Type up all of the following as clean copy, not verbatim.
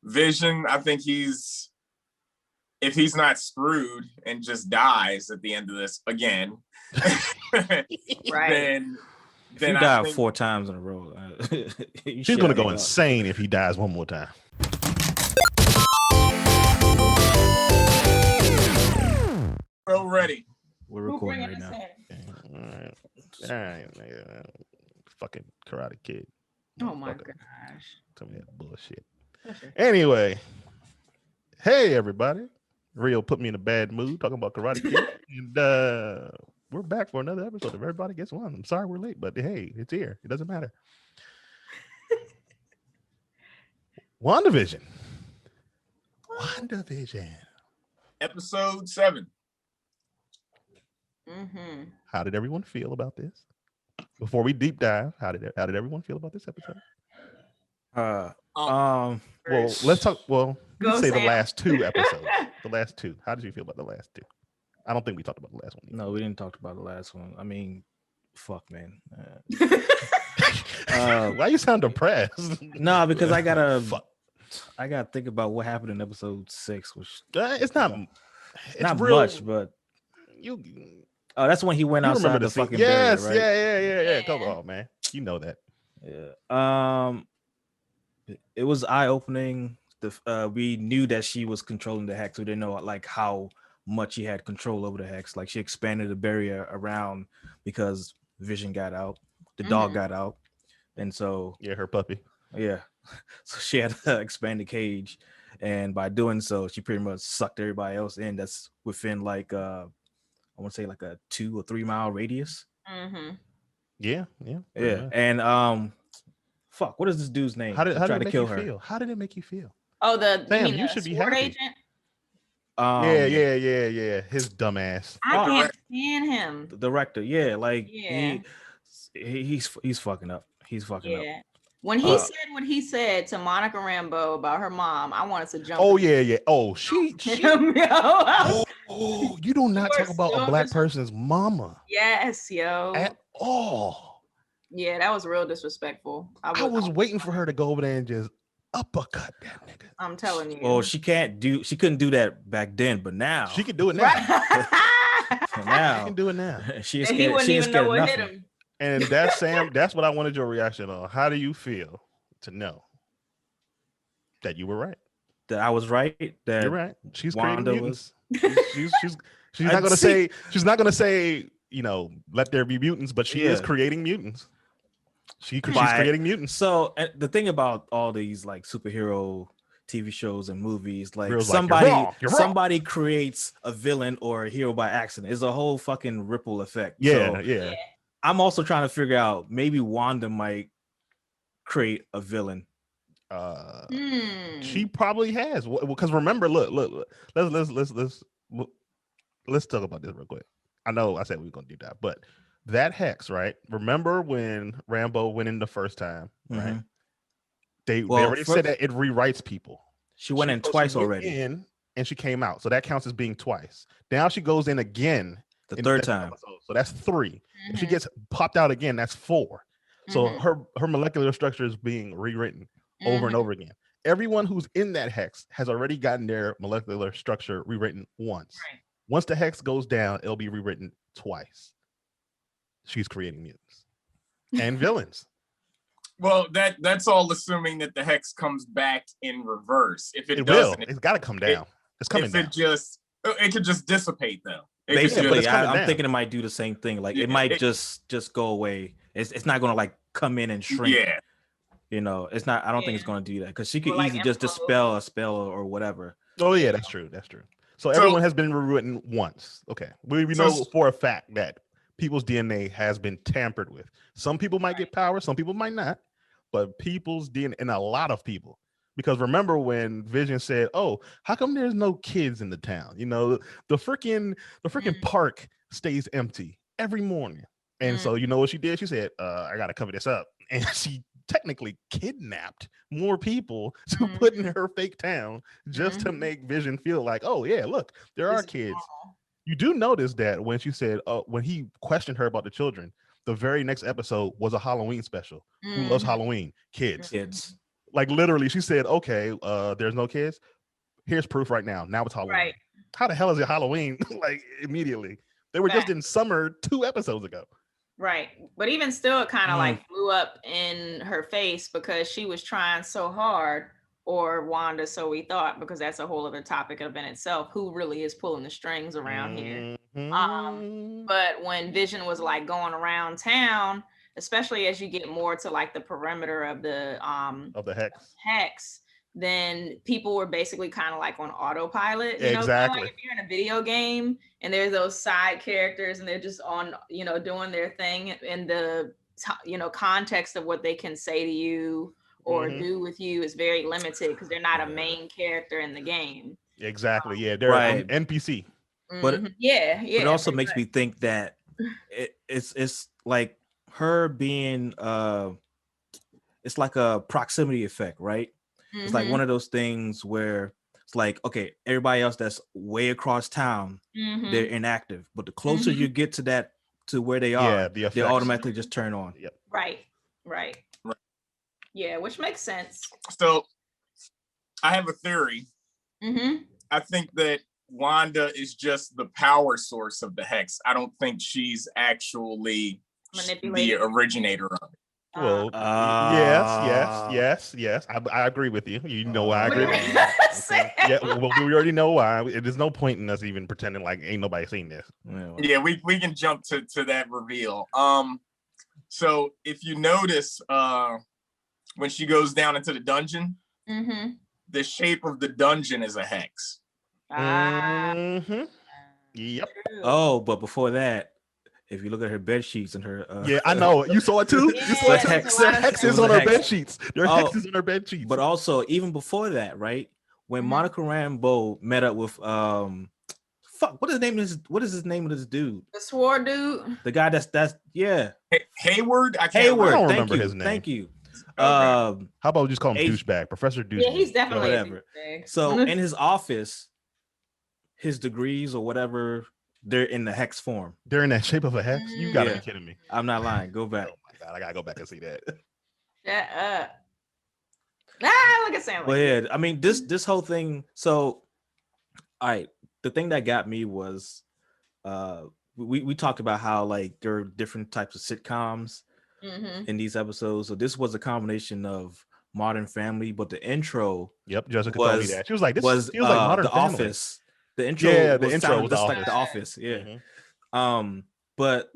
Vision, I think if he's not screwed and just dies at the end of this again, right? If you die 4 times in a row, he's gonna go insane if he dies one more time. So ready. We're recording right now. All right. Fucking Karate Kid. Oh my gosh. Tell me that bullshit. Anyway, hey everybody. Rio put me in a bad mood talking about Karate Kid. And we're back for another episode of Everybody Gets One. I'm sorry we're late, but hey, it's here. It doesn't matter. WandaVision. Episode 7. Mm-hmm. How did everyone feel about this? Before we deep dive, how did everyone feel about this episode? Well, let's talk. Well, let's say the last 2 episodes. The last 2. How did you feel about the last 2? I don't think we talked about the last one. No, we didn't talk about the last one. I mean, fuck, man. Why you sound depressed? No, because I gotta think about what happened in episode 6, which it's not real, much, but you. Oh, that's when he went outside the fucking barrier, right? Yeah. Come on, man. You know that. Yeah. It was eye-opening. We knew that she was controlling the hex. We didn't know like how much she had control over the hex. Like she expanded the barrier around because Vision got out, the dog got out, and so her puppy. Yeah, so she had to expand the cage, and by doing so, she pretty much sucked everybody else in. That's within like I want to say like a 2 or 3 mile radius. Mm-hmm. Yeah. And fuck, what is this dude's name? How did it make you feel? How did it make you feel? Oh, Sam, you should be happy. Agent? Yeah. His dumbass. I can't stand him. The director, he's fucking up. He's fucking up. When he said what he said to Monica Rambeau about her mom, I wanted to jump. Oh yeah. Oh, she you do not talk about a black person's mama. Yes, yo. At all. Yeah, that was real disrespectful. I was waiting for her to go over there and just uppercut that nigga. I'm telling you. Well, she couldn't do that back then, but now she can do it now. Now she can do it now. She wouldn't even know what hit him. And that's Sam. That's what I wanted your reaction on. How do you feel to know that you were right? That I was right. That you're right. She's Wanda creating mutants. She's not gonna say. She's not gonna say. Let there be mutants, but she is creating mutants. She's creating mutants. So the thing about all these like superhero TV shows and movies, like Real's somebody creates a villain or a hero by accident. It's a whole fucking ripple effect. Yeah. I'm also trying to figure out maybe Wanda might create a villain. She probably has. Because remember, look. Let's talk about this real quick. I know I said we were gonna do that, but that hex, right? Remember when Rambo went in the first time, right? They already said that it rewrites people. She went in twice already. And she came out. So that counts as being twice. Now she goes in again. The third time. Episode. So that's 3. If she gets popped out again, that's 4. So her molecular structure is being rewritten over and over again. Everyone who's in that hex has already gotten their molecular structure rewritten once. Right. Once the hex goes down, it'll be rewritten twice. She's creating mutants and villains. Well, that's all assuming that the hex comes back in reverse. If it doesn't, it's got to come down. It's coming down. It could just dissipate though. Basically, I'm thinking it might do the same thing. Like it might just go away. It's not going to like come in and shrink. Yeah. It's not. I don't think it's going to do that because she could easily just dispel a spell or whatever. Oh yeah, that's true. So everyone has been rewritten once. Okay, we know for a fact that people's DNA has been tampered with. Some people might get power, some people might not, but people's DNA, and a lot of people. Because remember when Vision said, "Oh, how come there's no kids in the town? The freaking park stays empty every morning." And so you know what she did? She said, "I got to cover this up," and she technically kidnapped more people to put in her fake town just to make Vision feel like, "Oh yeah, look, there are kids." You do notice that when she said, when he questioned her about the children, the very next episode was a Halloween special. Who loves Halloween? Kids. Like literally, she said, "Okay, there's no kids. Here's proof right now. Now it's Halloween." Right. How the hell is it Halloween? Like immediately. They were just in summer 2 episodes ago. Right. But even still, it kind of Mm. like blew up in her face because she was trying so hard, or Wanda, so we thought, because that's a whole other topic of in itself. Who really is pulling the strings around here? Mhm. But when Vision was like going around town, especially as you get more to like the perimeter of the hex, then people were basically kind of like on autopilot, you know, kind of Exactly. like if you're in a video game and there's those side characters and they're just on, you know, doing their thing in the, you know, context of what they can say to you or do with you is very limited because they're not a main character in the game. Exactly. Yeah, they're Right. NPC. But yeah, but it also makes me think that it's like her being it's like a proximity effect, right? It's like one of those things where it's like, okay, everybody else that's way across town, they're inactive. But the closer you get to that, to where they are, they automatically just turn on. Yep. Right. Yeah, which makes sense. So I have a theory. I think that Wanda is just the power source of the hex. I don't think she's actually the originator of it. Well, yes. I agree with you. You know why I agree with you. Yeah, well, we already know why. There's no point in us even pretending like ain't nobody seen this. Yeah, we can jump to that reveal. So if you notice, when she goes down into the dungeon, the shape of the dungeon is a hex. Yep. Oh, but before that, if you look at her bed sheets and her yeah, I know. You saw it too. You saw it too. There are hexes on her bed sheets. There are hexes on her bed sheets. But also, even before that, right? When Monica Rambeau met up with what is his name of this dude? The sword dude. The guy that's Hayward. I don't remember his name. Thank you. How about we just call him douchebag, Professor Douchebag? Yeah, he's definitely whatever. So in his office, his degrees or whatever, they're in the hex form. They're in that shape of a hex? You gotta be kidding me. I'm not lying. Go back. Oh my god, I gotta go back and see that. Shut up. Look at Sam. But yeah, I mean this whole thing. So, all right, the thing that got me was, we talked about how like there are different types of sitcoms in these episodes. So this was a combination of Modern Family, but the intro. Yep, Jessica told me that. She was like, "This feels like Modern The Family." Office. The intro, the intro was like The Office. Yeah. But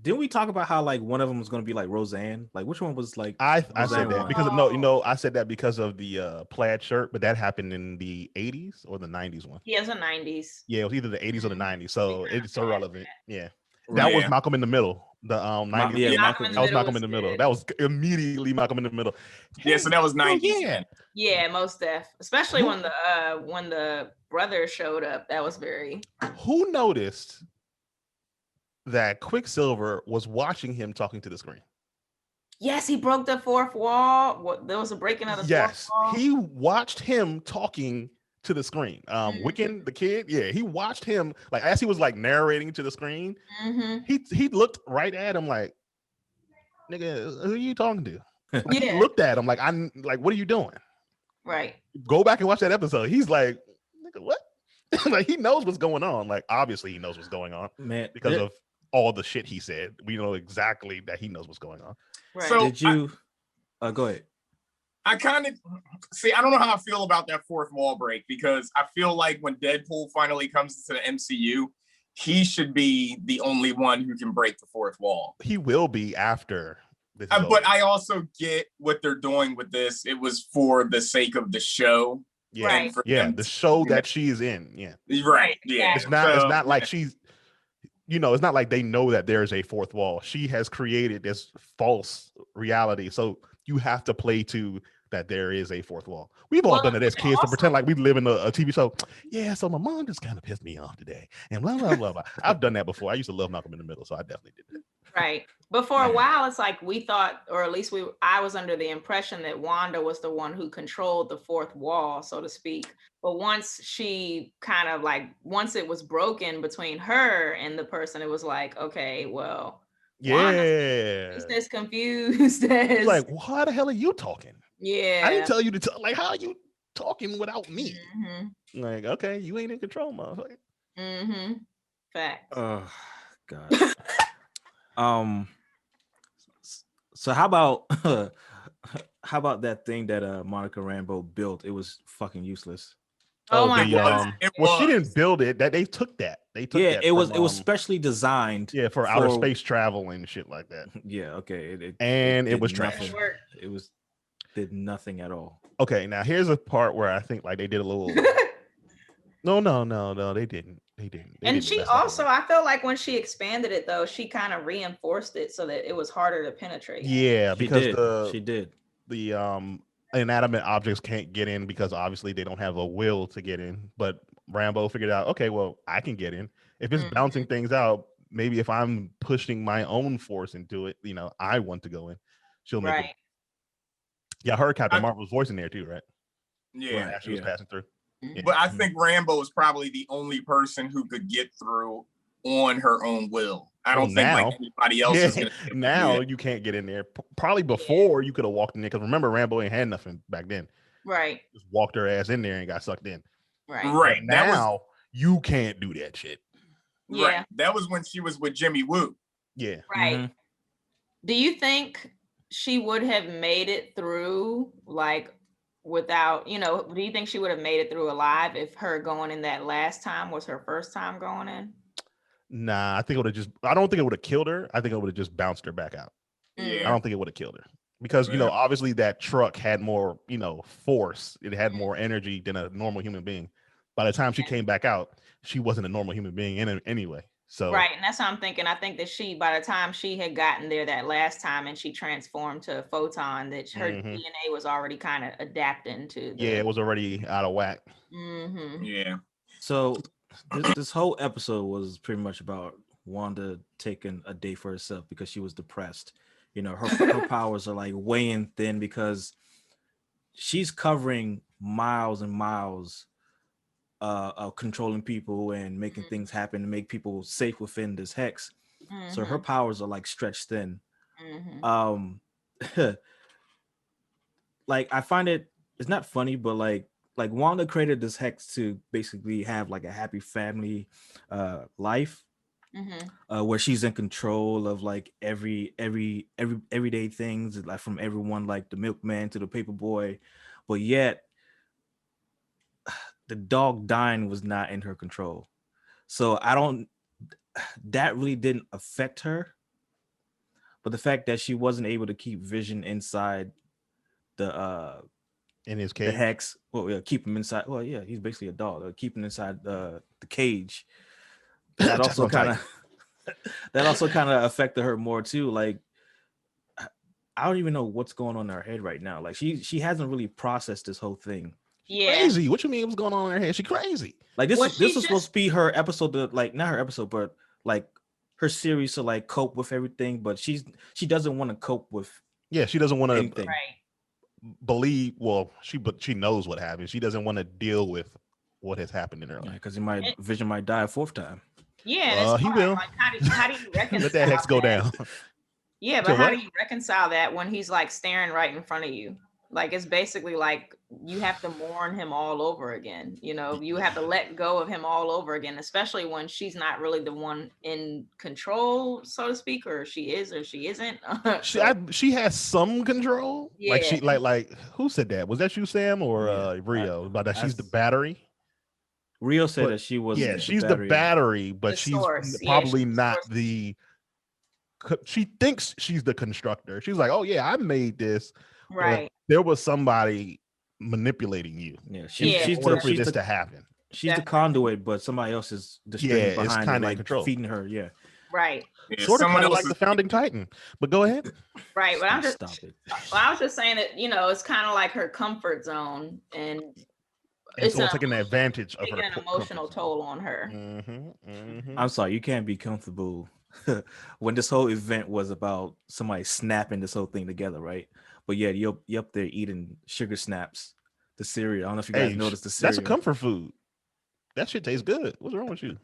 didn't we talk about how like one of them was going to be like Roseanne? Like which one was like? I said that because I said that because of the plaid shirt, but that happened in the 80s or the 90s one. Yeah, it was the 90s. Yeah, it was either the 80s or the 90s, so it's irrelevant. Yeah. That was Malcolm in the Middle. The 90s. Yeah, Malcolm that was Malcolm in the Middle. That was immediately Malcolm in the Middle. Yeah, so that was 90s. Yeah, most def. Especially when the brother showed up. That was very. Who noticed that Quicksilver was watching him talking to the screen? Yes, he broke the fourth wall. There was a breaking of the fourth wall. He watched him talking to the screen. Wiccan, the kid, he watched him like as he was like narrating to the screen. He looked right at him like, "Nigga, who are you talking to?" Like, he looked at him like, "I'm like, what are you doing?" Right. Go back and watch that episode. He's like, "Nigga, what?" Like he knows what's going on. Like obviously he knows what's going on, man, because of all the shit he said. We know exactly that he knows what's going on. Right. So did you? Go ahead. I kind of see. I don't know how I feel about that fourth wall break, because I feel like when Deadpool finally comes into the MCU, he should be the only one who can break the fourth wall. He will be after. But I also get what they're doing with this. It was for the sake of the show. Yeah, right. The show that she's in. Yeah, right. Yeah, it's not like she's. It's not like they know that there's a fourth wall. She has created this false reality. So you have to play to that there is a fourth wall. We've all done it as kids to pretend like we live in a TV show. Yeah, so my mom just kind of pissed me off today. And blah, blah, blah, blah. I've done that before. I used to love Malcolm in the Middle, so I definitely did that. Right. But for a while, it's like we thought, or at least I was under the impression that Wanda was the one who controlled the fourth wall, so to speak. But once she once it was broken between her and the person, it was like, okay, well, yeah, Wanda's as confused as like, why the hell are you talking? Yeah. I didn't tell you to talk. Like, how are you talking without me? Mm-hmm. Like, okay, you ain't in control, motherfucker. Mm-hmm. Fact. Oh God. So how about that thing that Monica Rambeau built? It was fucking useless. Oh my God. She didn't build it. They took that. They took that. It was specially designed. For outer space travel and shit like that. Yeah. Okay. It was trash. It did nothing at all. Okay. Now here's a part where I think like they did a little. No, they didn't. And she also, I feel like when she expanded it though, she kind of reinforced it so that it was harder to penetrate. Yeah, because she did. The inanimate objects can't get in because obviously they don't have a will to get in. But Rambeau figured out, okay, well, I can get in. If it's bouncing things out, maybe if I'm pushing my own force into it, I want to go in. She'll make it. Yeah, her Captain Marvel's voice in there too, right? Yeah, right, she was passing through. Yeah. But I think Rambeau is probably the only person who could get through on her own will. I don't think like anybody else is gonna. Now you can't get in there. Probably before you could have walked in there because remember Rambeau ain't had nothing back then. Right. Just walked her ass in there and got sucked in. Right. Now you can't do that shit. Yeah. Right. That was when she was with Jimmy Woo. Yeah. Right. Mm-hmm. Do you think she would have made it through like without, do you think she would have made it through alive if her going in that last time was her first time going in? Nah, I don't think it would have killed her. I think it would have just bounced her back out. Yeah. I don't think it would have killed her because, obviously that truck had more, force. It had more energy than a normal human being. By the time she came back out, she wasn't a normal human being anyway. So right, and that's what I'm thinking. I think that by the time she had gotten there that last time and she transformed to a photon, that her DNA was already kind of adapting to. It was already out of whack. Mm-hmm. Yeah. So this whole episode was pretty much about Wanda taking a day for herself because she was depressed. Her powers are like weighing thin because she's covering miles and miles of controlling people and making things happen to make people safe within this hex. So her powers are like stretched thin. Like I find it's not funny, but like Wanda created this hex to basically have like a happy family life where she's in control of like everyday things, like from everyone, like the milkman to the paper boy, but yet the dog dying was not in her control. So that really didn't affect her. But the fact that she wasn't able to keep Vision inside in his cage, the hex, keep him inside. Well, yeah, he's basically a dog. Keep him inside the cage. That also kind of affected her more too. Like, I don't even know what's going on in her head right now. Like, she hasn't really processed this whole thing. Yeah. Crazy. What you mean what's going on in her head? She crazy. Like this was supposed to be her episode to, like, not her episode, but like her series to like cope with everything, but she doesn't want to cope with she doesn't want to believe she knows what happened. She doesn't want to deal with what has happened in her life. Because Vision might die a fourth time. Yeah, he will. Like, how do you reconcile let that hex go down? Yeah, but how do you reconcile that when he's like staring right in front of you? Like, it's basically like you have to mourn him all over again. You have to let go of him all over again, especially when she's not really the one in control, so to speak, or she is or she isn't. She has some control. Yeah. Like she like who said that? Was that you, Sam, or Rio? About that she's the battery. Rio said that she was. Yeah, she's the battery, but she's probably not the. She thinks she's the constructor. She's like, oh yeah, I made this. Right. There was somebody manipulating you. Yeah, she's for this to happen. She's the conduit, but somebody else is the string behind her, like control, feeding her. Yeah. Right. Yeah, sort of kind of like the founding Titan. But go ahead. Right. But I was just saying that, it's kind of like her comfort zone, and it's so taking advantage of her. An emotional toll on her. I'm sorry, you can't be comfortable when this whole event was about somebody snapping this whole thing together, right? But yeah, you're up there eating sugar snaps, the cereal. I don't know if you guys noticed the cereal. That's a comfort food. That shit tastes good. What's wrong with you?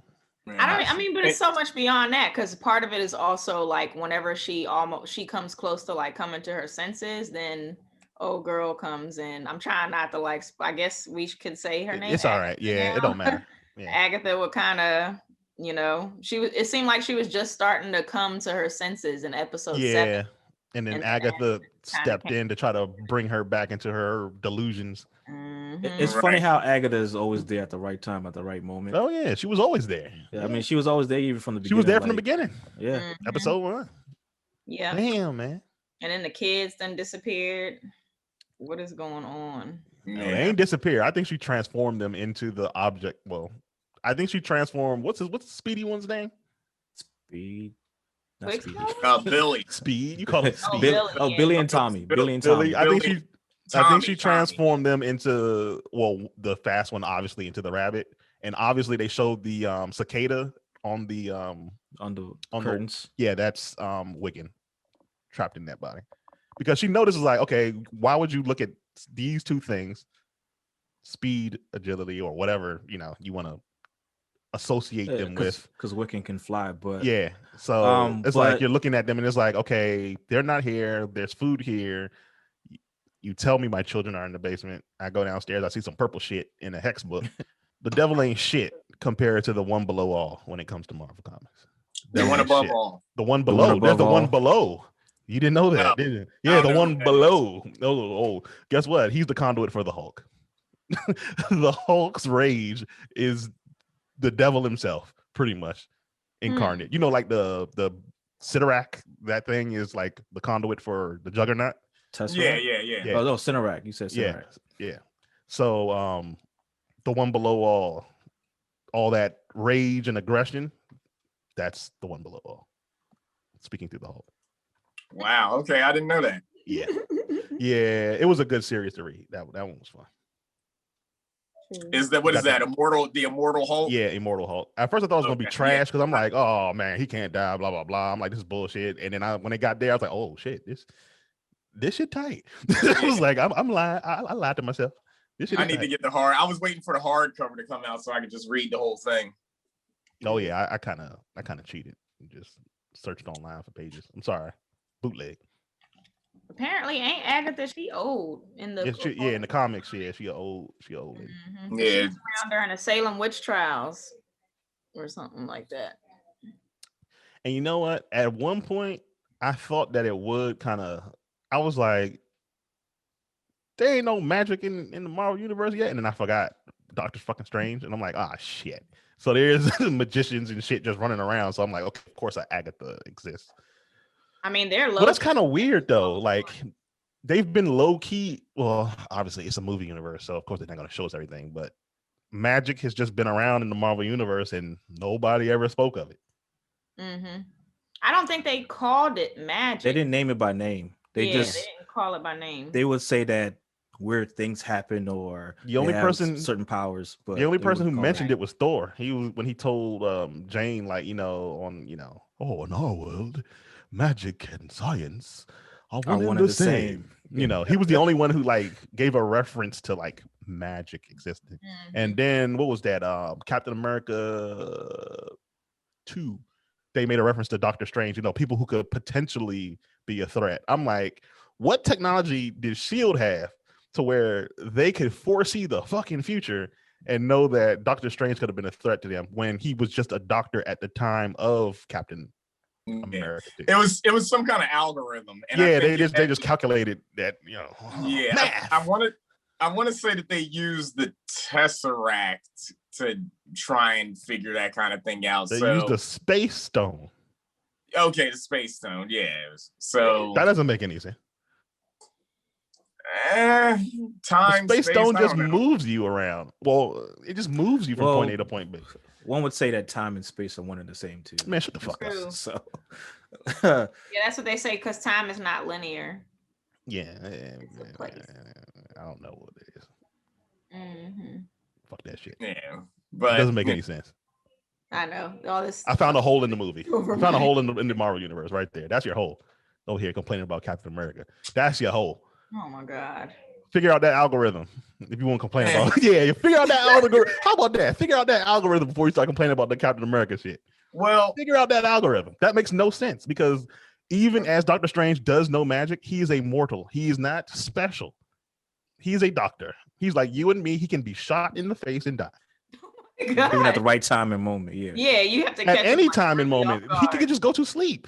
But it's so much beyond that, because part of it is also like whenever she comes close to like coming to her senses, then old girl comes in. I'm trying not to like. I guess we could say her name. It's all right. Yeah, now. it don't matter. Yeah. Agatha would kind of, she was. It seemed like she was just starting to come to her senses in episode 7. And then Agatha stepped in to try to bring her back into her delusions. Mm-hmm. It's funny how Agatha is always there at the right time, at the right moment. Oh yeah, she was always there. Yeah, I mean, she was always there even from the beginning. She was there from the beginning. Yeah. Mm-hmm. Episode 1. Yeah. Damn, man. And then the kids then disappeared. What is going on? No, they ain't disappear. I think she transformed them into the object. Well, I think she transformed. What's the Speedy one's name? Speed. Billy. Speed. You call it Speed. Billy and Tommy. Billy and Tommy. I think she transformed them into the fast one, obviously, into the rabbit, and obviously they showed the cicada on the curtains. That's Wiccan trapped in that body, because she notices like, okay, why would you look at these two things, speed, agility, or whatever you want to associate them with, because Wiccan can fly, but so it's like you're looking at them and it's like, okay, they're not here, there's food here, you tell me my children are in the basement, I go downstairs, I see some purple shit in a hex book. The devil ain't shit compared to the one below all when it comes to Marvel Comics. The one above all. The one below. There's the one below. You didn't know that, did you? Yeah, the one below. Oh, guess what? He's the conduit for the Hulk. The Hulk's rage is the devil himself, pretty much incarnate. Like the Sidorak, that thing is like the conduit for the Juggernaut. Yeah. Oh no, Sidorak. You said Sidorak. Yeah. So the one below all that rage and aggression, that's the one below all. Speaking through the Hulk. Wow. Okay, I didn't know that. Yeah. It was a good series to read. That one was fun. What is that? The Immortal Hulk? Yeah, Immortal Hulk. At first I thought it was gonna be trash because I'm like, oh man, he can't die, blah blah blah. I'm like, this is bullshit. And then when it got there, I was like, oh shit, this shit tight. I was like, I'm lying. I lied to myself. This shit I need to get the hard. I was waiting for the hardcover to come out so I could just read the whole thing. Oh yeah, I kind of cheated and just searched online for pages. I'm sorry, bootleg. Apparently, ain't Agatha? She old in the in the comics. Yeah, she old. Mm-hmm. Yeah, she's around during the Salem witch trials or something like that. And you know what? At one point, I thought that it would kind of. I was like, there ain't no magic in the Marvel universe yet, and then I forgot Doctor fucking Strange, and I'm like, shit. So there's magicians and shit just running around. So I'm like, okay, of course, Agatha exists. I mean, they're low. Well, that's kind of weird though. Like they've been low key. Well, obviously it's a movie universe, so of course they're not going to show us everything. But magic has just been around in the Marvel universe, and nobody ever spoke of it. Mm-hmm. I don't think they called it magic. They didn't name it by name. They didn't call it by name. They would say that weird things happen or the only person certain powers. But the only person who mentioned it was Thor. He was when he told Jane, like, in our world, magic and science are one and the same. He was the only one who like gave a reference to like magic existing. Mm-hmm. And then what was that? Captain America 2. They made a reference to Doctor Strange. People who could potentially be a threat. I'm like, what technology did S.H.I.E.L.D. have to where they could foresee the fucking future and know that Doctor Strange could have been a threat to them when he was just a doctor at the time of Captain America? It was some kind of algorithm. And they just calculated that, Yeah, math. I want to say that they used the Tesseract to try and figure that kind of thing out. They used the Space Stone. Okay, the Space Stone, yeah. So that doesn't make any sense. Time. The Space Stone just moves you around. Well, it just moves you from point A to point B. One would say that time and space are one and the same too. Man, shut the fuck up. So yeah, that's what they say, because time is not linear. Yeah, I don't know what it is. Mm-hmm. Fuck that shit. Yeah, but it doesn't make any sense. I know all this. I found a hole in the movie. I found a hole in the Marvel universe right there. That's your hole. Over here complaining about Captain America. That's your hole. Oh my God. Figure out that algorithm if you want to complain about it. Yeah, figure out that algorithm. How about that? Figure out that algorithm before you start complaining about the Captain America shit. Well, figure out that algorithm. That makes no sense because Even as Doctor Strange does know magic, he is a mortal. He is not special. He's a doctor. He's like you and me. He can be shot in the face and die. Even at the right time and moment. Yeah. Yeah, you have to catch At any him, like, time and really moment. off He could guard. just go to sleep.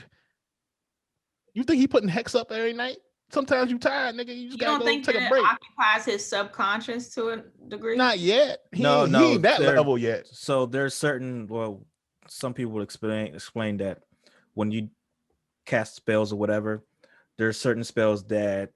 You think he putting hex up every night? Sometimes you tired, nigga. You just You gotta don't go think take that a it break. occupies his subconscious to a degree? Not yet. He No, ain't that there- level yet. So there's certain, some people would explain that when you cast spells or whatever, there's certain spells that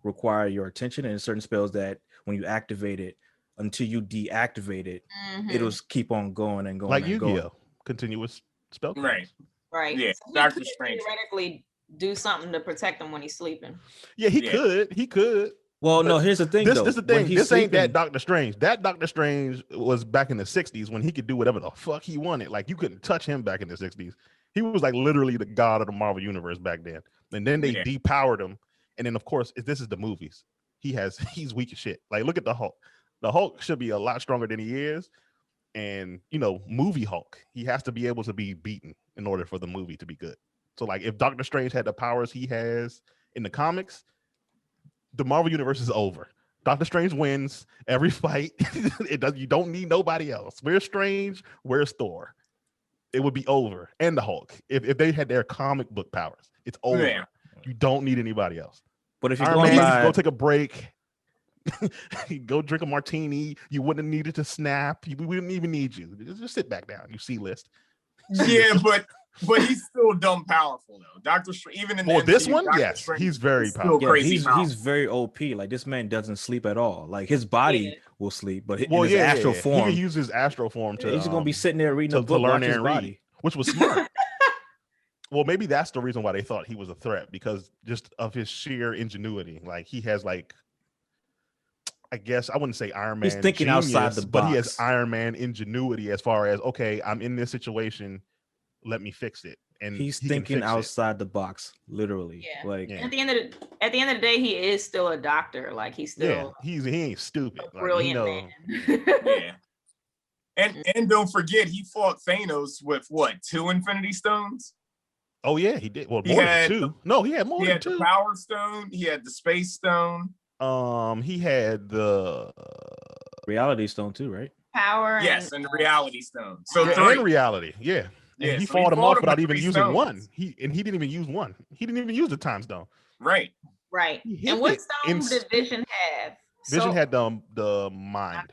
require your attention, and certain spells that when you activate it, until you deactivate it, it'll keep on going and going. Like and Yu-Gi-Oh, going. continuous spell. Right. Yeah, So he Doctor could Strange. theoretically do something to protect him when he's sleeping. Yeah, he could. He could. Well, But no, here's the thing. This though. is the When thing. he's This ain't that sleeping- Doctor Strange. That Doctor Strange was back in the 60s when he could do whatever the fuck he wanted. Like you couldn't touch him back in the 60s. He was like literally the god of the Marvel universe back then. And then they depowered him. And then of course, if this is the movies, he's weak as shit. Like look at the Hulk. The Hulk should be a lot stronger than he is. And movie Hulk, he has to be able to be beaten in order for the movie to be good. So like if Doctor Strange had the powers he has in the comics, the Marvel universe is over. Doctor Strange wins every fight. You don't need nobody else. Where's Strange? Where's Thor? It would be over. And the Hulk. If they had their comic book powers, it's over. Yeah. You don't need anybody else. But if you're Iron going Man, by, go take a break. Go drink a martini. You wouldn't have needed to snap. We wouldn't even need you. Just sit back down. You see list. Yeah, but he's still dumb powerful though. Doctor Strange, even in the this MCU, one, Doctor yes, Strange he's very is still powerful. crazy he's powerful. very OP. Like this man doesn't sleep at all. Like his body will sleep, but in Well, his astral he form, can use his astral form to. he's just gonna be sitting there reading a to book, learn watch his and read, body. which was smart. Well, maybe that's the reason why they thought he was a threat, because just of his sheer ingenuity. Like he has I guess I wouldn't say Iron Man. He's thinking genius, outside the but he has box. Iron Man ingenuity as far as, okay, I'm in this situation, let me fix it. And He's he can thinking fix it. outside the box, literally. Yeah. Like At the end of the day, he is still a doctor. Like he's still he ain't stupid. a brilliant man. Yeah. And don't forget, he fought Thanos with what, 2 Infinity Stones? Oh yeah, he did. Well, He more had than 2. No, he had more He than had 2. the Power Stone. He had the Space Stone. He had the Reality Stone too, right? Power. Yes, and the Reality Stone. So in 3. reality, yeah. And Yeah, he so fought him off him without with even 3 using stones. one. He didn't even use one. He didn't even use the time stone. Right. Right. He hit And what it stone did Vision have? Vision had the mind.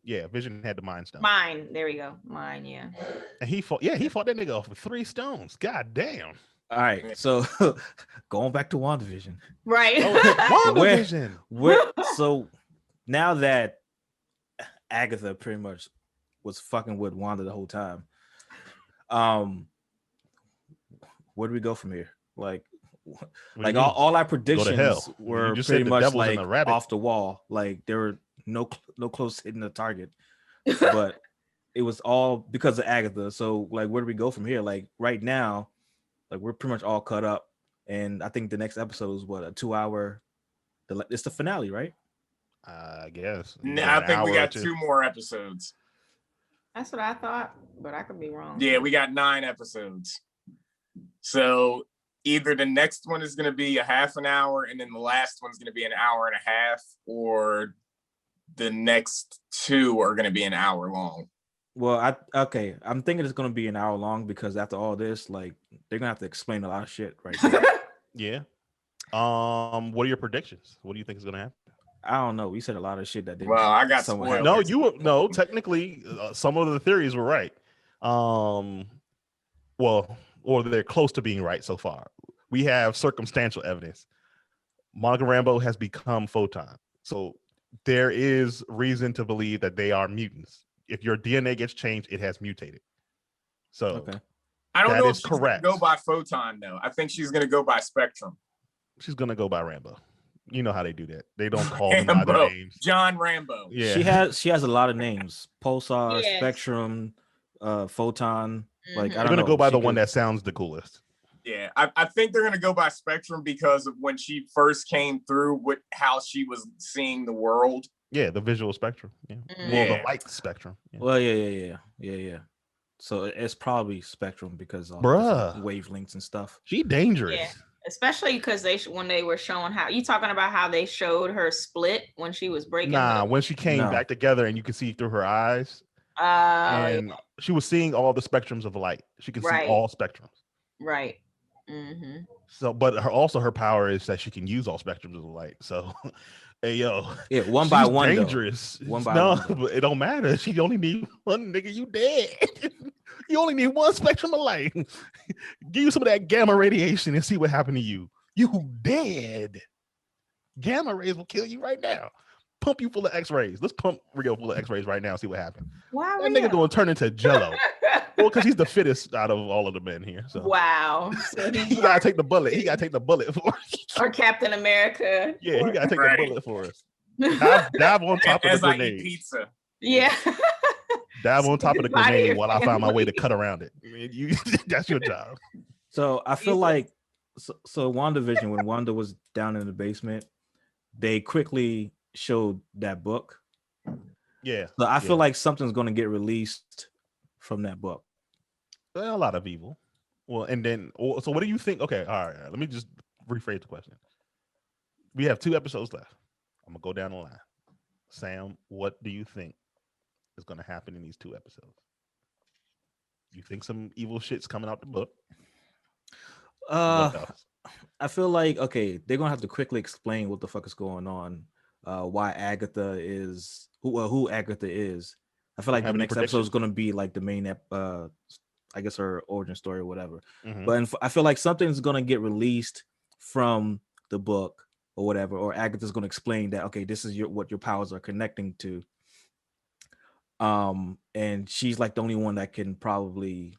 Yeah, Vision had the mind stone. Mine. There we go. Mine. Yeah. And he fought that nigga off with 3 stones. God damn. All right, so going back to WandaVision. Right. WandaVision. So now that Agatha pretty much was fucking with Wanda the whole time, where do we go from here? Like all our predictions were pretty much like off the wall. Like there were no close hitting the target, but it was all because of Agatha. So like, where do we go from here? Like right now, like we're pretty much all caught up, and I think the next episode is what, a 2-hour. It's the finale, right? I guess. I think we got 2 more episodes. That's what I thought, but I could be wrong. Yeah, we got 9 episodes. So either the next one is going to be a half an hour, and then the last one's going to be an hour and a half, or the next 2 are going to be an hour long. Well, I'm thinking it's going to be an hour long, because after all this, like they're going to have to explain a lot of shit right now. Yeah. What are your predictions? What do you think is going to happen? I don't know. We said a lot of shit that didn't. Well, I got spoiled. No, technically, some of the theories were right. Well, or they're close to being right so far. We have circumstantial evidence. Monica Rambeau has become Photon, so there is reason to believe that they are mutants. If your DNA gets changed, it has mutated. So okay. I don't know if she's correct. Go by Photon though. I think she's gonna go by Spectrum. She's gonna go by Rambeau. You know how they do that. They don't call them by their names. John Rambeau. Yeah. She has a lot of names. Pulsar, Spectrum, Photon. Like I'm gonna go by the one that sounds the coolest. Yeah, I think they're gonna go by Spectrum because of when she first came through with how she was seeing the world. Yeah, the visual spectrum. Yeah. Well, the light spectrum. Yeah. Well, yeah. So it's probably Spectrum because of Bruh. wavelengths and stuff. She dangerous. Yeah. Especially because when they were showing how you talking about how they showed her split when she was breaking. When she came back together and you could see through her eyes. And she was seeing all the spectrums of light. She can see all spectrums. Right. Mm-hmm. So, but her power is that she can use all spectrums of the light. So, hey yo, yeah, one by one, dangerous. One by one. But it don't matter. She only need one, nigga. You dead. You only need one spectrum of light. Give you some of that gamma radiation and see what happened to you. You dead. Gamma rays will kill you right now. Pump you full of X-rays. Let's pump Rio full of X-rays right now and see what happens. Wow, that nigga gonna turn into Jello. Well, because he's the fittest out of all of the men here. So wow. So he gotta take the bullet. He gotta take the bullet for us. Or Captain America. Yeah, he gotta take the bullet for us. Dive on top of the grenade. Pizza. Yeah. Dive on top of the grenade while I find my way to cut around it. That's your job. So I feel like so WandaVision, when Wanda was down in the basement, they quickly showed that book. Yeah. So I feel like something's going to get released from that book. A lot of evil. Well, and then so what do you think? Okay, all right. Let me just rephrase the question. We have 2 episodes left. I'm gonna go down the line. Sam, what do you think is going to happen in these 2 episodes? You think some evil shit's coming out the book? I feel like they're gonna have to quickly explain what the fuck is going on. Why Agatha is who Agatha is. I feel like the next episode is gonna be like the main I guess her origin story or whatever. Mm-hmm. But I feel like something's gonna get released from the book or whatever, or Agatha's gonna explain that this is what your powers are connecting to. And she's like the only one that can probably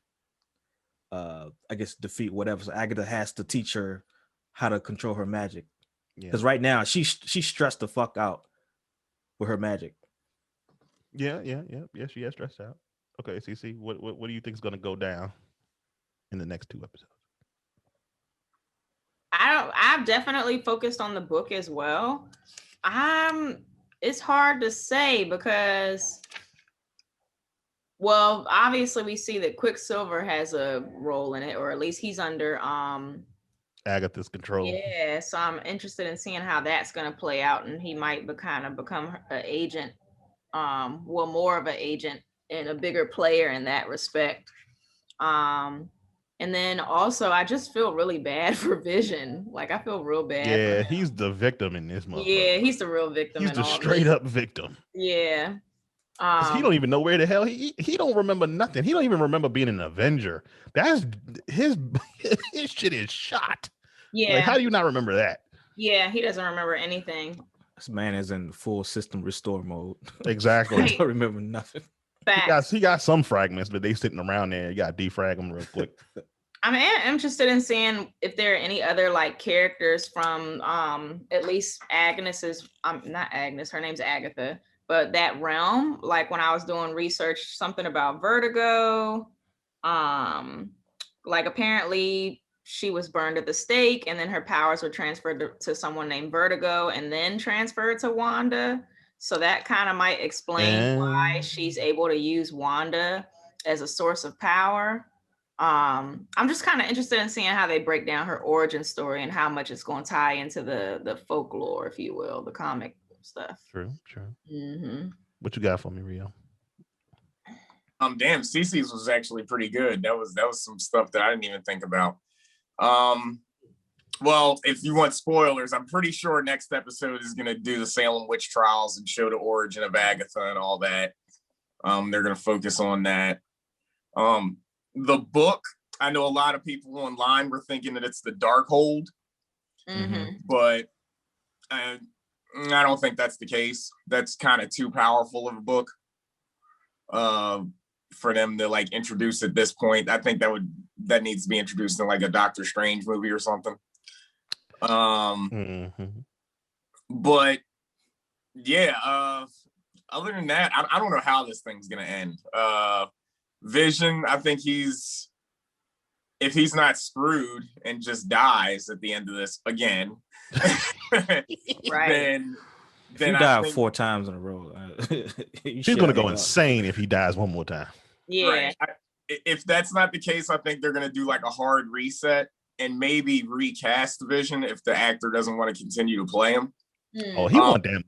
I guess defeat whatever. So Agatha has to teach her how to control her magic. Because right now she's stressed the fuck out with her magic. Yeah, she has stressed out. Okay, CC, what do you think is gonna go down in the next 2 episodes? I've definitely focused on the book as well. It's hard to say because obviously we see that Quicksilver has a role in it, or at least he's under Agatha's control. Yeah, so I'm interested in seeing how that's going to play out, and he might become an agent, more of an agent and a bigger player in that respect. And then also, I just feel really bad for Vision. Like, I feel real bad. Yeah, he's the victim in this motherfucker. Yeah, he's the real victim. He's the straight up victim. Yeah. He don't even know where the hell he don't remember nothing. He don't even remember being an Avenger. That's his shit is shot. Yeah. Like, how do you not remember that? Yeah, he doesn't remember anything. This man is in full system restore mode. Exactly. I don't remember nothing. He got some fragments, but they sitting around there. You got to defrag them real quick. I'm interested in seeing if there are any other like characters from at least Agnes's not Agnes, her name's Agatha, but that realm. Like when I was doing research, something about Vertigo. Like apparently she was burned at the stake, and then her powers were transferred to someone named Vertigo, and then transferred to Wanda. So that kind of might explain why she's able to use Wanda as a source of power. I'm just kind of interested in seeing how they break down her origin story and how much it's going to tie into the folklore, if you will, the comic stuff. True. Mm-hmm. What you got for me, Rio? Damn, Cece's was actually pretty good. That was some stuff that I didn't even think about. Well, if you want spoilers, I'm pretty sure next episode is going to do the Salem witch trials and show the origin of Agatha and all that. They're going to focus on that. The book, I know a lot of people online were thinking that it's the Darkhold, but I don't think that's the case. That's kind of too powerful of a book for them to like introduce at this point. I think that needs to be introduced in like a Doctor Strange movie or something. But yeah, other than that, I don't know how this thing's gonna end. Vision, I think if he's not screwed and just dies at the end of this again, right? Then if you die 4 times in a row, he's gonna go insane if he dies one more time. Yeah. Right. if that's not the case, I think they're going to do like a hard reset and maybe recast Vision if the actor doesn't want to continue to play him. Oh, he want that money.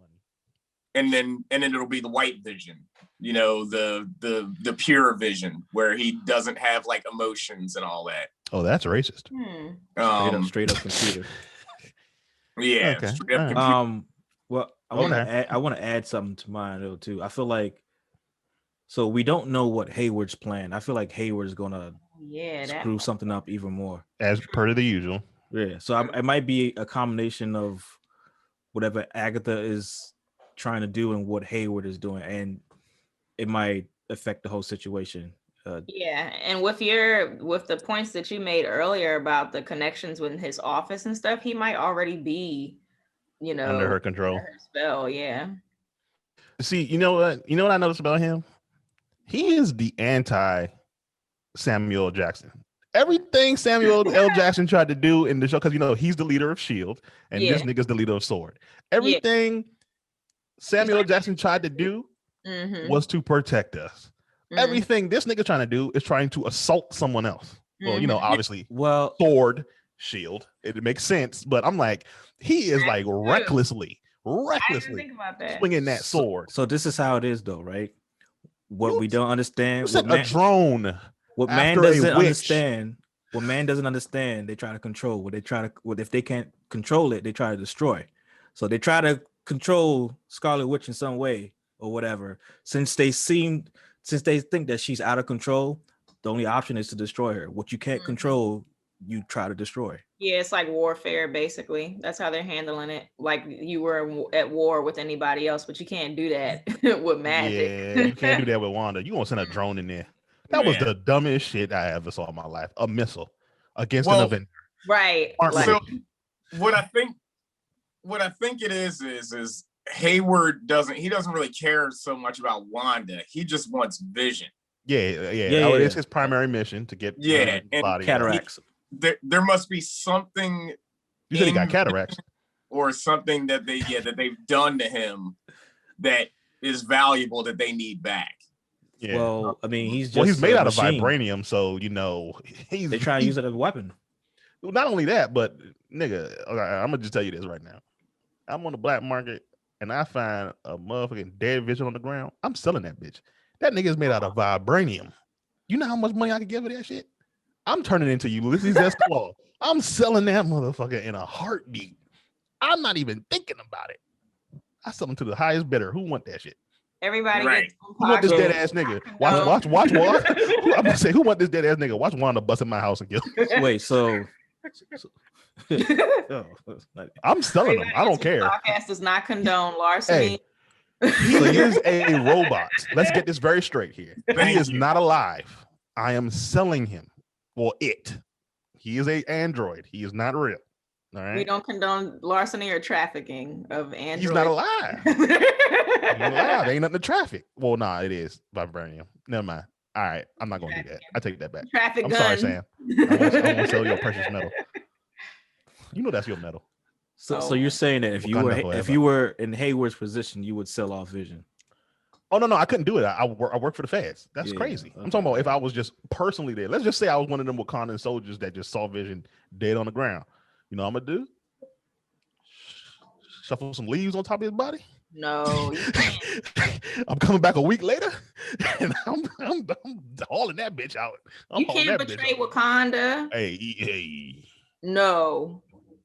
And then it'll be the white Vision, you know, the pure Vision where he doesn't have like emotions and all that. Oh, that's racist. Straight up computer. Yeah. Okay. Straight up computer. Well, I want to add something to mine though too. I feel like, so we don't know what Hayward's plan. I feel like Hayward's gonna screw something up even more, as per the usual. Yeah. So it might be a combination of whatever Agatha is trying to do and what Hayward is doing, and it might affect the whole situation. And with the points that you made earlier about the connections with his office and stuff, he might already be, you know, under her control, under her spell. Yeah. See, you know what I noticed about him? He is the anti Samuel Jackson. Everything Samuel L. Jackson tried to do in the show, because you know he's the leader of S.H.I.E.L.D. and this nigga's the leader of S.W.O.R.D. Everything Samuel Jackson tried to do was to protect us. Everything this nigga trying to do is trying to assault someone else. Well, you know, obviously, S.W.O.R.D., S.H.I.E.L.D. It makes sense, but I'm like, he is like recklessly swinging that sword. So this is how it is, though, right? What we don't understand, a drone. What man doesn't understand, what man doesn't understand, they try to control. If they can't control it, they try to destroy. So they try to control Scarlet Witch in some way or whatever. Since they think that she's out of control, the only option is to destroy her. What you can't control, you try to destroy. Yeah, it's like warfare, basically. That's how they're handling it. Like you were at war with anybody else, but you can't do that with magic. Yeah, you can't do that with Wanda. You won't send a drone in there. That was the dumbest shit I ever saw in my life. A missile against an Avenger. Right. So what I think it is Hayward doesn't really care so much about Wanda. He just wants Vision. Yeah. It is his primary mission to get body cataracts. There must be something. You said he got cataracts, or something that they've done to him that is valuable that they need back. Yeah. Well, I mean, he's made out of vibranium, so you know they try to use it as a weapon. Not only that, but nigga, I'm gonna just tell you this right now. I'm on the black market and I find a motherfucking dead Vision on the ground. I'm selling that bitch. That nigga is made out of vibranium. You know how much money I could give for that shit? I'm turning into Ulysses S. Claw. I'm selling that motherfucker in a heartbeat. I'm not even thinking about it. I sell them to the highest bidder. Who want that shit? Everybody gets who want this dead ass nigga? Watch. I'm gonna say, who want this dead ass nigga? Watch Wanda bust in my house and kill. Wait, so I'm selling them. I don't care. Podcast does not condone larceny. He is a robot. Let's get this very straight here. He is not alive. I am selling him. Well, he is an android. He is not real. All right. We don't condone larceny or trafficking of androids. He's not alive. He's not alive. There ain't nothing to traffic. Well, nah, it is vibranium. Never mind. All right, I'm not gonna do that. I take that back. I'm sorry, Sam. I won't sell your precious metal. You know that's your metal. So you're saying that if you were in Hayward's position, you would sell off Vision? Oh no, I couldn't do it. I work for the feds. That's crazy. Okay. I'm talking about if I was just personally there. Let's just say I was one of them Wakandan soldiers that just saw Vision dead on the ground. You know what I'm gonna do? Shuffle some leaves on top of his body? No, you can't. I'm coming back a week later, and I'm hauling that bitch out. You can't betray Wakanda. Hey. No.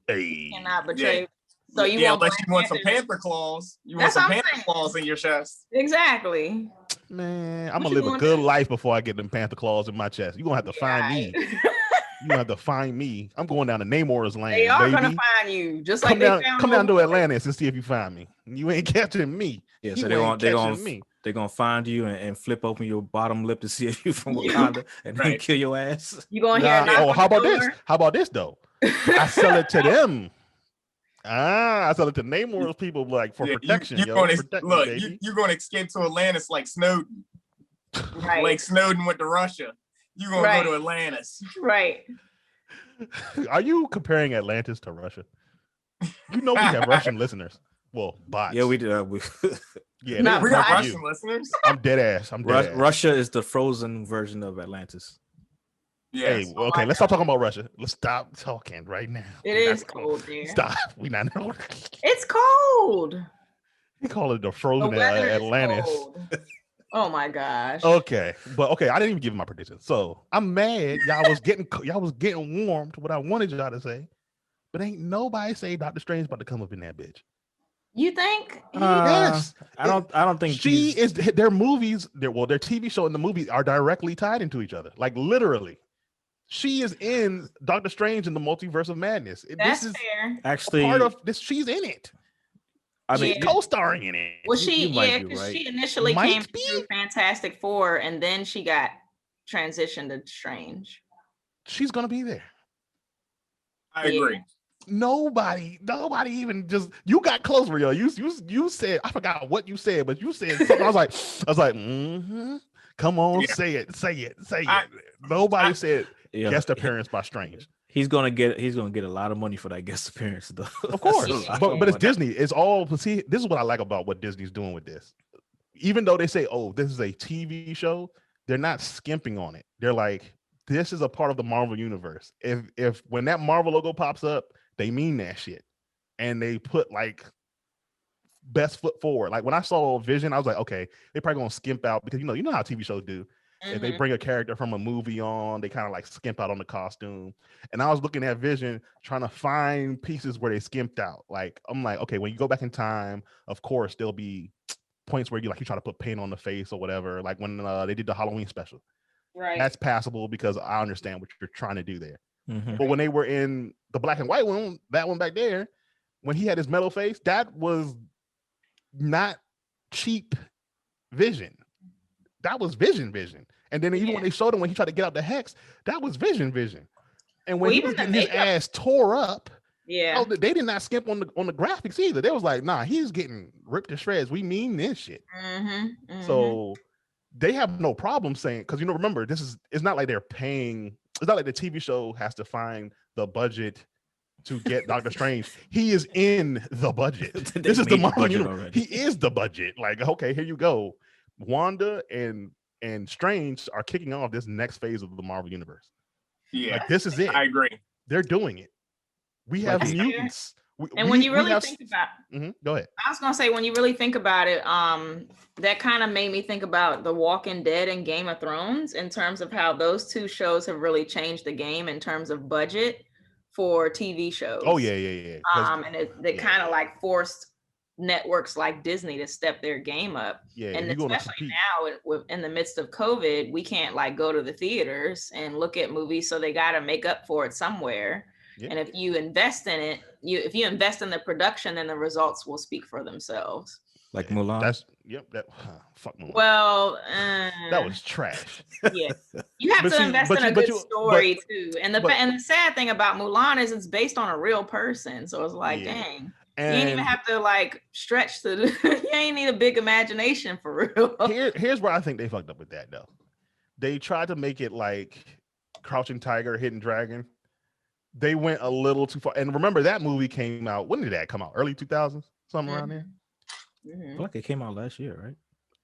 Hey. You cannot betray. Yeah. So you unless you want some panther claws. You want some panther claws in your chest. Exactly. Man, I'm gonna live a good life before I get them panther claws in my chest. You're gonna have to find me. You don't have to find me. I'm going down to Namor's land. They are gonna find you, just like come down to Atlantis and see if you find me. You ain't catching me. Yeah, so they're gonna find you and flip open your bottom lip to see if you from Wakanda and then kill your ass. You gonna hear? How about this? How about this though? I sell it to them. I sell it to Namor's people like for protection. You're gonna escape to Atlantis like Snowden. Right. Like Snowden went to Russia. You're gonna go to Atlantis. Right. Are you comparing Atlantis to Russia? You know we have Russian listeners. Well, bots. Yeah, we do. Yeah, Not We got Right. Russian listeners. I'm dead ass. Russia is the frozen version of Atlantis. Yes. Hey, well, okay, let's stop talking about Russia. Let's stop talking right now. It is cold there. Stop. We not. It's cold. We call it the The frozen weather is Atlantis. cold. Oh my gosh. Okay, but okay, I didn't even give you my prediction. So I'm mad. Y'all was getting warm to what I wanted y'all to say, but ain't nobody say Doctor Strange about to come up in that bitch. You think? Yes, I don't think she is. Their movies, their TV show and the movie are directly tied into each other, like literally. She is in Doctor Strange in the Multiverse of Madness. That's this is fair. actually part of this. She's in it. I mean, Yeah. Co-starring in it. Well, she you might yeah, be because right. she initially Might came be. through Fantastic Four, and then she got transitioned to Strange. She's gonna be there. I agree. Nobody even just you got close, Rio. You said I forgot what you said, but you said something. I was like, mm-hmm. Come on, say it. Nobody said guest appearance by Strange. He's gonna get a lot of money for that guest appearance, though. Of course, but it's Disney. It's all. See, this is what I like about what Disney's doing with this. Even though they say, "Oh, this is a TV show," they're not skimping on it. They're like, "This is a part of the Marvel universe." If when that Marvel logo pops up, they mean that shit, and they put like best foot forward. Like when I saw Vision, I was like, "Okay, they're probably gonna skimp out because you know how TV shows do." If they bring a character from a movie on, they kind of like skimp out on the costume. And I was looking at Vision, trying to find pieces where they skimped out. Like, I'm like, okay, when you go back in time, of course, there'll be points where you try to put paint on the face or whatever. Like when they did the Halloween special. Right. That's passable because I understand what you're trying to do there. Mm-hmm. But when they were in the black and white one, that one back there, when he had his metal face, that was not cheap Vision. That was Vision. And then even when they showed him when he tried to get out the hex, that was Vision. And when he was getting his ass tore up, they did not skimp on the graphics either. They was like, nah, he's getting ripped to shreds. We mean this shit. So they have no problem saying, because remember, it's not like they're paying. It's not like the TV show has to find the budget to get Doctor Strange. He is in the budget. This is the Marvel universe. He is the budget. Like, okay, here you go. Wanda and Strange are kicking off this next phase of the Marvel universe. Yeah, like this is it. I agree. They're doing it. We have mutants. When you really think about, go ahead. I was gonna say when you really think about it, that kind of made me think about The Walking Dead and Game of Thrones in terms of how those two shows have really changed the game in terms of budget for TV shows. Oh yeah. And it kind of like forced networks like Disney to step their game up. Yeah, and especially now in the midst of COVID, we can't like go to the theaters and look at movies, so they got to make up for it somewhere. Yeah. And if you invest in it, if you invest in the production, then the results will speak for themselves. Like Mulan. Fuck Mulan. Well, that was trash. Yeah, you have to invest in a good story too. And the sad thing about Mulan is it's based on a real person, so it's like, dang. And you ain't even have to like stretch you ain't need a big imagination for real. Here's where I think they fucked up with that though. They tried to make it like Crouching Tiger, Hidden Dragon. They went a little too far. And remember that movie came out. When did that come out? Early 2000s? Something around there? I feel like it came out last year, right?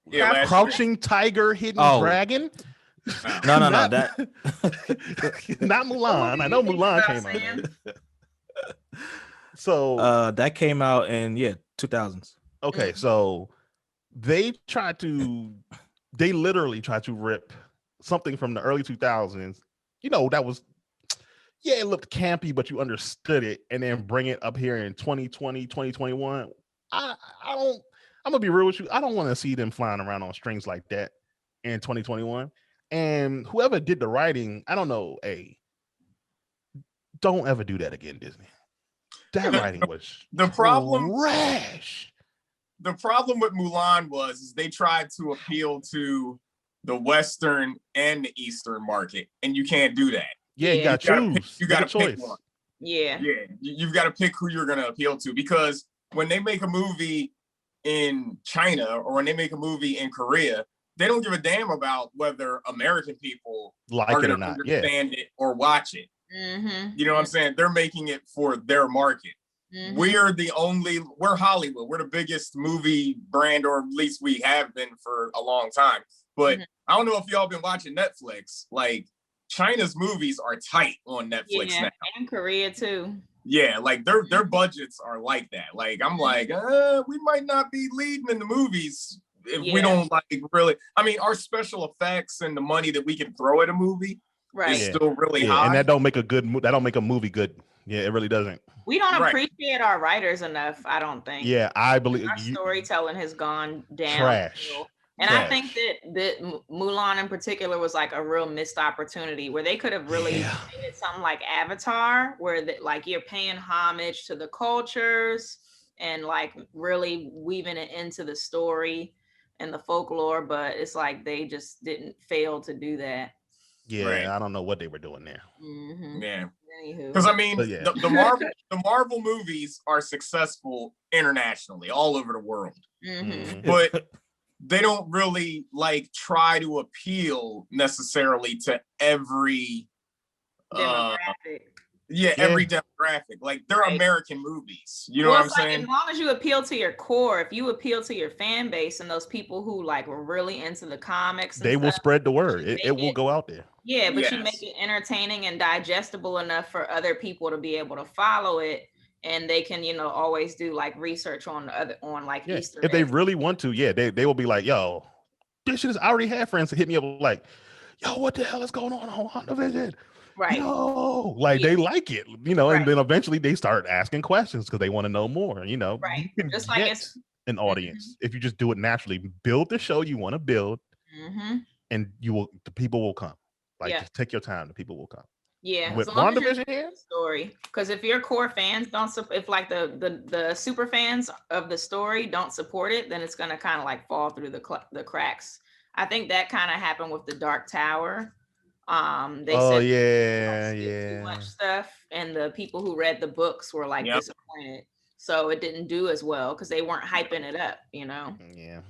Yeah, Crouching Tiger, Hidden Dragon? No, that not Mulan. I know Mulan came out. So that came out in 2000s. Okay, so they literally tried to rip something from the early 2000s. That was it looked campy, but you understood it, and then bring it up here in 2020, 2021. I'm gonna be real with you. I don't want to see them flying around on strings like that in 2021. And whoever did the writing, I don't know, don't ever do that again, Disney. That writing was the problem. Trash. The problem with Mulan was they tried to appeal to the Western and the Eastern market, and you can't do that. Yeah, you gotta choose. You gotta pick one. Yeah. You've got to pick who you're gonna appeal to, because when they make a movie in China or when they make a movie in Korea, they don't give a damn about whether American people like it or not, understand it or watch it. You know what I'm saying? They're making it for their market. we're Hollywood. We're the biggest movie brand, or at least we have been for a long time. But I don't know if y'all been watching Netflix. Like, China's movies are tight on Netflix now. And Korea too. Yeah, like their budgets are like that. Like, I'm like, we might not be leading in the movies if we don't like really. I mean, our special effects and the money that we can throw at a movie is still really high. And that don't make a movie good. Yeah, it really doesn't. We don't appreciate our writers enough, I don't think. Yeah, I believe our storytelling has gone down. Trash. And I think that Mulan in particular was like a real missed opportunity where they could have really made something like Avatar, where like you're paying homage to the cultures and like really weaving it into the story and the folklore, but it's like they just didn't fail to do that. Yeah, I don't know what they were doing there. Yeah. Because I mean, the Marvel movies are successful internationally, all over the world, but they don't really like try to appeal necessarily to every demographic. Every demographic. Like, they're American movies. You know what I'm saying? As long as you appeal to your core, if you appeal to your fan base and those people who like were really into the comics, they will spread the word. It will go out there. Yeah, but you make it entertaining and digestible enough for other people to be able to follow it. And they can, always do like research on Easter. If they really want to, they will be like, yo, this shit is. I already had friends that hit me up like, yo, what the hell is going on WandaVision? Right. Yo, like they like it, and then eventually they start asking questions because they want to know more. Right. You can just like an audience if you just do it naturally. Build the show you want to build, and the people will come. Like, just take your time. The people will come. Yeah, with WandaVision here story, because if your core fans if like the super fans of the story don't support it, then it's gonna kind of like fall through the cracks. I think that kind of happened with the Dark Tower. They said too much stuff, and the people who read the books were like disappointed, so it didn't do as well because they weren't hyping it up. Yeah.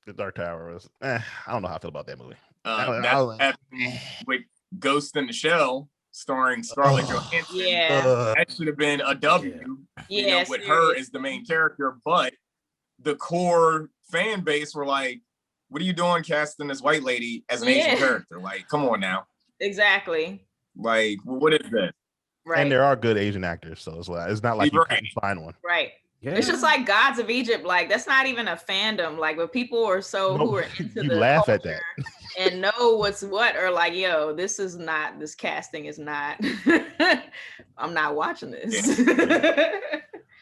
The Dark Tower was. I don't know how I feel about that movie. With Ghost in the Shell, starring Scarlett Johansson. That should have been a W. With her as the main character, but the core fan base were like, "What are you doing casting this white lady as an Asian character? Like, come on now." Exactly. Like, what is this? Right. And there are good Asian actors, so it's not like you couldn't find one. Right. Yeah. It's just like Gods of Egypt. Like, that's not even a fandom. Like, but people are who are into you laugh at that and know what's what, or like, yo, this casting is not. I'm not watching this.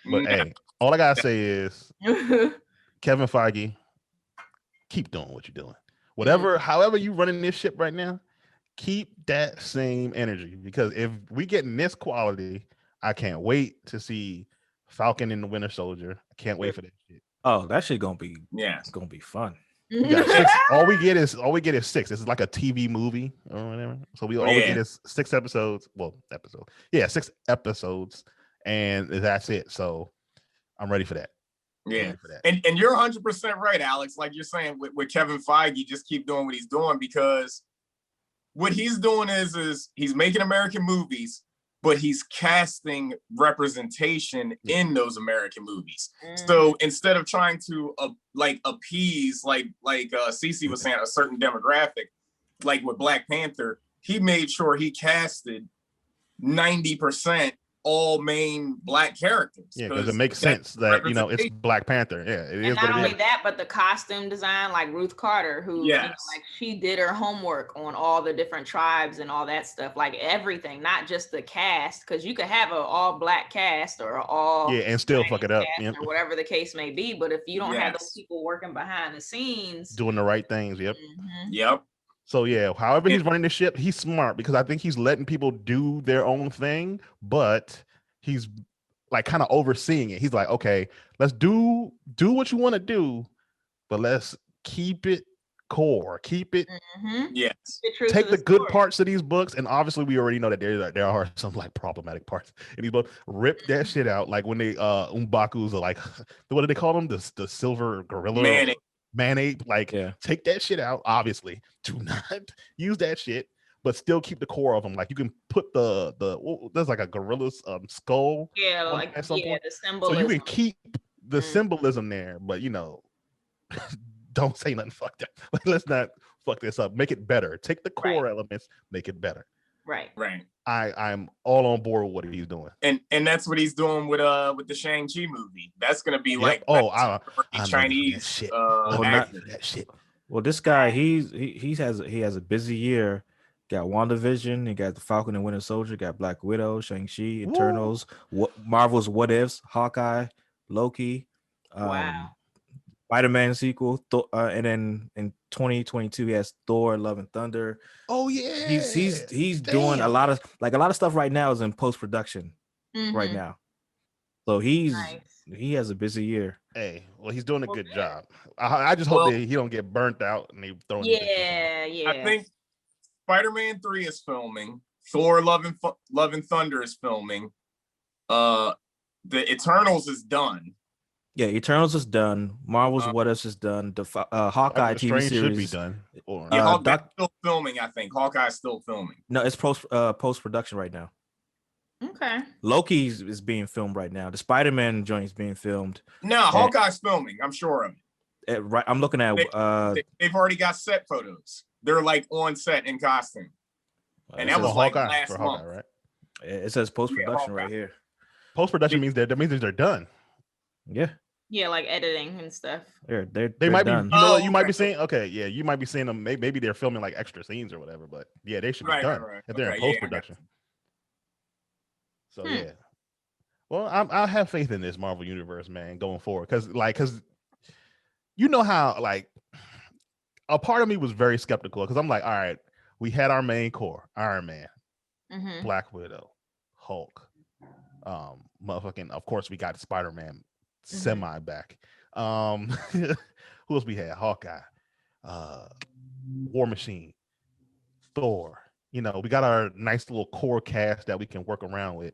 But hey, all I gotta say is, Kevin Feige, keep doing what you're doing. However you running this ship right now, keep that same energy, because if we get in this quality, I can't wait to see Falcon and the Winter Soldier. I can't wait for that shit. Oh, that shit gonna be it's gonna be fun. We got 6. all we get is 6. This is like a TV movie or whatever. So all we get is 6 episodes. Well, 6 episodes, and that's it. So I'm ready for that. Yeah, and you're 100% right, Alex. Like you're saying with Kevin Feige, just keep doing what he's doing, because what he's doing is he's making American movies, but he's casting representation in those American movies. So instead of trying to appease like Cece was saying, a certain demographic, like with Black Panther, he made sure he casted 90% all main Black characters. Yeah, because it makes sense that it's Black Panther. Yeah, it is. And not only that, but the costume design, like Ruth Carter, who like she did her homework on all the different tribes and all that stuff, like everything, not just the cast, because you could have an all Black cast or all and still fuck it up, or whatever the case may be. But if you don't have those people working behind the scenes, doing the right things, Yep. So however he's running the ship, he's smart, because I think he's letting people do their own thing, but he's like kind of overseeing it. He's like, okay, let's do what you want to do, but let's keep it core, keep it. Take the good parts of these books, and obviously we already know that there are some like problematic parts in these books. Rip that shit out, like when they M'Baku's are like, what do they call them? The silver gorilla. Man ape, take that shit out. Obviously, do not use that shit, but still keep the core of them. Like you can put there's like a gorilla's skull. Yeah, like at some point. the symbolism. So you can keep the symbolism there, but don't say nothing fucked up. Like, let's not fuck this up. Make it better. Take the core elements, make it better. Right. I'm all on board with what he's doing, and that's what he's doing with the Shang-Chi movie. That's gonna be like I Chinese shit. that shit. Well, this guy he has a busy year. Got WandaVision, he got the Falcon and Winter Soldier, got Black Widow, Shang-Chi, Eternals, Marvel's What Ifs, Hawkeye, Loki, Spider-Man sequel, and then in 2022 he has Thor: Love and Thunder. Oh yeah, he's doing a lot of stuff right now is in post-production right now. So he has a busy year. Hey, well, he's doing a good job. I just hope that he don't get burnt out and they throw. Yeah. I think Spider-Man 3 is filming. Thor: Love and Thunder is filming. The Eternals is done. Yeah, Eternals is done. Marvel's What Ifs is done. The Hawkeye TV series should be done. Hawkeye's still filming. I think Hawkeye's still filming. No, it's post production right now. Okay. Loki is being filmed right now. The Spider-Man joint is being filmed. No, Hawkeye's filming. I'm sure of it. Right, I'm looking at. They've already got set photos. They're like on set in costume, and that was like last month. Hawkeye, right? It says post production right here. Post production means they're done. Yeah. Yeah, like editing and stuff. They might done. be. You know what you might be saying? Okay, yeah, you might be saying them. Maybe they're filming like extra scenes or whatever. But yeah, they should be done if they're in post production. So yeah. Well, I have faith in this Marvel universe, man, going forward, because you know how like a part of me was very skeptical because I'm like, all right, we had our main core, Iron Man, Black Widow, Hulk, motherfucking. Of course, we got Spider-Man semi back. Who else we had? Hawkeye, War Machine, Thor. We got our nice little core cast that we can work around with.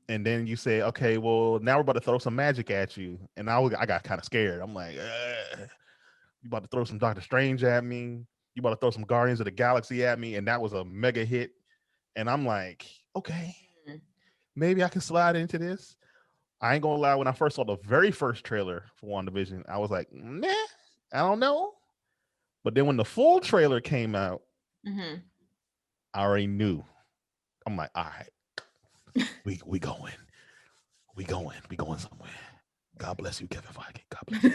And then you say, okay, well, now we're about to throw some magic at you. And I got kind of scared. I'm like, you about to throw some Doctor Strange at me. You about to throw some Guardians of the Galaxy at me. And that was a mega hit. And I'm like, okay, maybe I can slide into this. I ain't gonna lie. When I first saw the very first trailer for WandaVision, I was like, nah, I don't know. But then when the full trailer came out, I already knew. I'm like, all right. We going somewhere. God bless you, Kevin Feige. God bless you.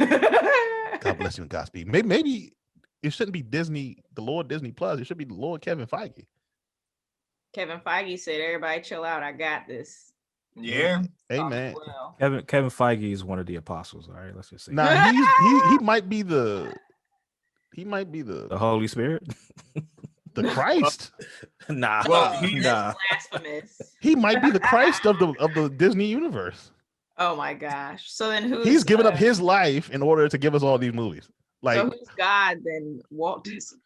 God bless you and Godspeed. Maybe it shouldn't be Disney, the Lord Disney Plus. It should be the Lord Kevin Feige. Kevin Feige said, "Everybody chill out. I got this." Yeah. Amen. Kevin Feige is one of the apostles. All right, let's just say. Nah, he might be the Holy Spirit. The Christ. Nah. Blasphemous. He might be the Christ of the Disney universe. Oh my gosh. So then he's given up his life in order to give us all these movies. Like, so who's God then? Walt Disney?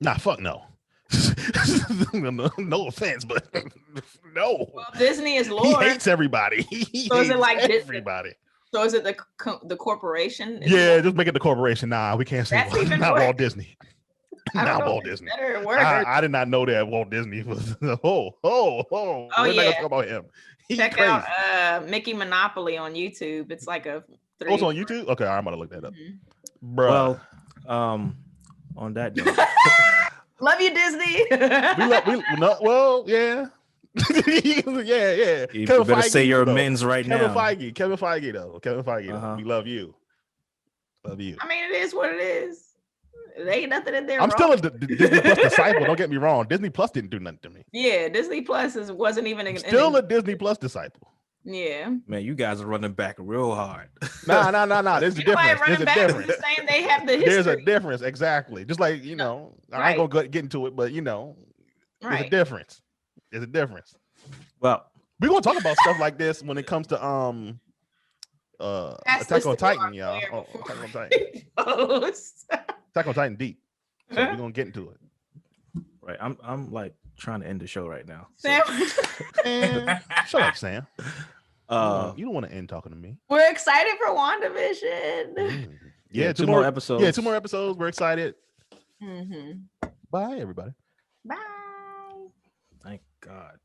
Nah, fuck no. No offense, but no. Well, Disney is Lord. He hates everybody. So is it like everybody? So is it the corporation? Just make it the corporation. Nah, we can't say not worse. Walt Disney. Not Walt Disney. I did not know that Walt Disney was. We're not gonna talk about him. Check out Mickey Monopoly on YouTube. It's like a. Oh, it's on YouTube. Okay, I'm gonna look that up, bro. Well, on that note, love you, Disney. Yeah. Yeah. You better Feige, say your amends right Kevin now. Kevin Feige, though. We love you. Love you. I mean, it is what it is. There ain't nothing in there. I'm still a Disney Plus disciple. Don't get me wrong. Disney Plus didn't do nothing to me. Yeah, Disney Plus wasn't even still a Disney Plus disciple. Yeah. Man, you guys are running back real hard. Nah. There's a difference. There's a difference. The same, they have the history. There's a difference, exactly. Just like I ain't gonna get into it, but there's a difference. There's a difference. Well, we're gonna talk about stuff like this when it comes to Attack on Titan, y'all. Attack on Titan. Attack on Titan deep. So we're gonna get into it. Right. I'm like trying to end the show right now. Sam. Shut up, Sam. You don't want to end talking to me. We're excited for WandaVision. Yeah, two more episodes. Yeah, 2 more episodes. We're excited. Bye, everybody. Bye. God.